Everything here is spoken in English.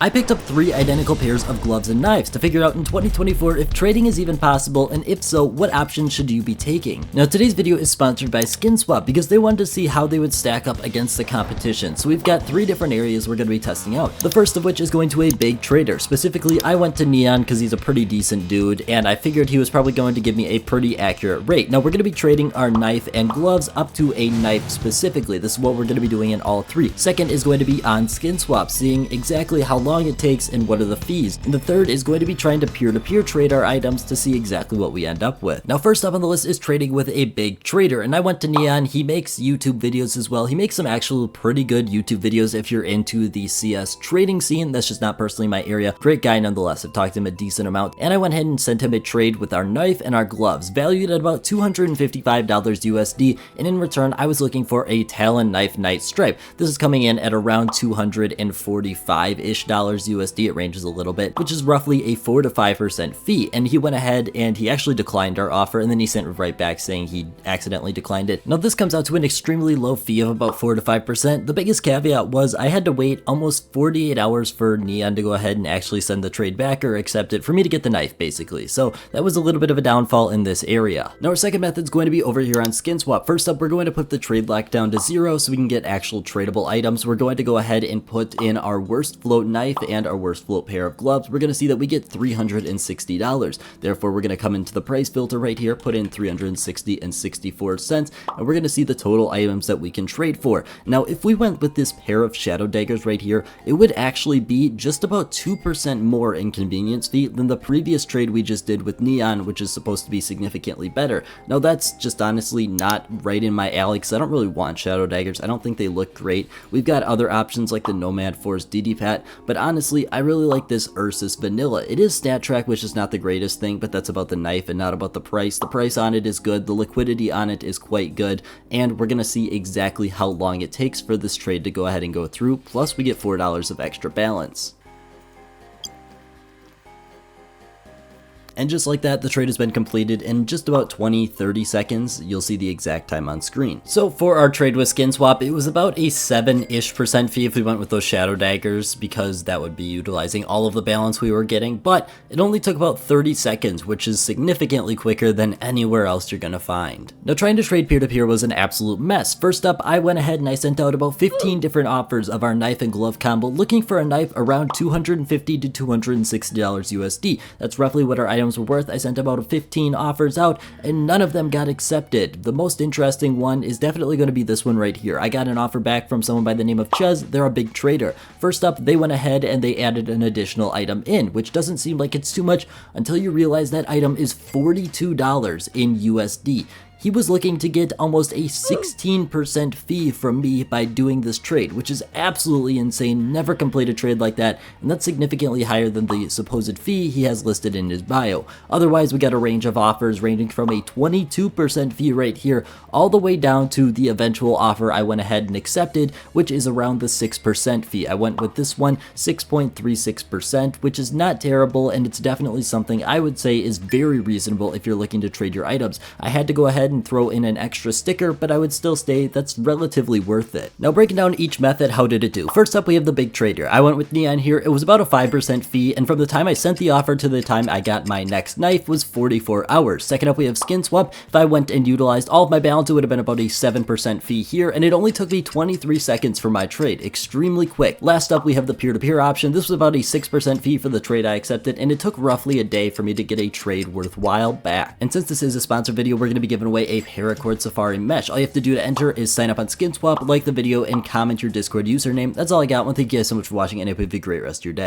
I picked up 3 identical pairs of gloves and knives to figure out in 2024 if trading is even possible, and if so, what options should you be taking? Now today's video is sponsored by SkinSwap because they wanted to see how they would stack up against the competition. So we've got 3 different areas we're going to be testing out. The first of which is going to a big trader. Specifically, I went to Neon because he's a pretty decent dude, and I figured he was probably going to give me a pretty accurate rate. Now we're going to be trading our knife and gloves up to a knife specifically. This is what we're going to be doing in all 3. Second is going to be on SkinSwap, seeing exactly how long it takes and what are the fees. And the third is going to be trying to peer-to-peer trade our items to see exactly what we end up with. Now first up on the list is trading with a big trader, and I went to Neon. He makes YouTube videos as well. He makes some actual pretty good YouTube videos if you're into the CS trading scene. That's just not personally my area. Great guy nonetheless. I've talked to him a decent amount, and I went ahead and sent him a trade with our knife and our gloves, valued at about $255 USD, and in return I was looking for a Talon knife night stripe. This is coming in at around $245-ish USD. It ranges a little bit, which is roughly a 4 to 5% fee. And he went ahead and he actually declined our offer, and then he sent it right back saying he accidentally declined it. Now this comes out to an extremely low fee of about 4 to 5%. The biggest caveat was I had to wait almost 48 hours for Neon to go ahead and actually send the trade back or accept it for me to get the knife, basically. So that was a little bit of a downfall in this area. Now our second method is going to be over here on SkinSwap. First up, we're going to put the trade lock down to 0 so we can get actual tradable items. We're going to go ahead and put in our worst float knife and our worst float pair of gloves. We're going to see that we get $360. Therefore, we're going to come into the price filter right here, put in 360.64 cents, and we're going to see the total items that we can trade for. Now, if we went with this pair of shadow daggers right here, it would actually be just about 2% more in convenience fee than the previous trade we just did with Neon, which is supposed to be significantly better. Now, that's just honestly not right in my alley because I don't really want shadow daggers. I don't think they look great. We've got other options like the Nomad Force DD-Pat, but honestly, I really like this Ursus Vanilla. It is stat track, which is not the greatest thing, but that's about the knife and not about the price. The price on it is good, the liquidity on it is quite good, and we're gonna see exactly how long it takes for this trade to go ahead and go through, plus we get $4 of extra balance. And just like that, the trade has been completed in just about 20-30 seconds. You'll see the exact time on screen. So for our trade with SkinSwap, it was about a 7-ish% fee if we went with those shadow daggers, because that would be utilizing all of the balance we were getting, but it only took about 30 seconds, which is significantly quicker than anywhere else you're gonna find. Now trying to trade peer-to-peer was an absolute mess. First up, I went ahead and I sent out about 15 different offers of our knife and glove combo, looking for a knife around $250 to $260 USD. That's roughly what our items were worth. I sent about 15 offers out and none of them got accepted. The most interesting one is definitely going to be this one right here. I got an offer back from someone by the name of Ches. They're a big trader. First up, they went ahead and they added an additional item in, which doesn't seem like it's too much until you realize that item is $42 in USD. He was looking to get almost a 16% fee from me by doing this trade, which is absolutely insane. Never complete a trade like that, and that's significantly higher than the supposed fee he has listed in his bio. Otherwise, we got a range of offers ranging from a 22% fee right here all the way down to the eventual offer I went ahead and accepted, which is around the 6% fee. I went with this one, 6.36%, which is not terrible, and it's definitely something I would say is very reasonable if you're looking to trade your items. I had to go ahead and throw in an extra sticker, but I would still say that's relatively worth it. Now breaking down each method, how did it do? First up, we have the big trader. I went with Neon here. It was about a 5% fee, and from the time I sent the offer to the time I got my next knife was 44 hours. Second up, we have SkinSwap. If I went and utilized all of my balance, it would have been about a 7% fee here, and it only took me 23 seconds for my trade. Extremely quick. Last up, we have the peer-to-peer option. This was about a 6% fee for the trade I accepted, and it took roughly a day for me to get a trade worthwhile back. And since this is a sponsored video, we're going to be giving away a paracord safari mesh. All you have to do to enter is sign up on SkinSwap, like the video, and comment your Discord username. That's all I got. Well, thank you guys so much for watching, and I hope you have a great rest of your day.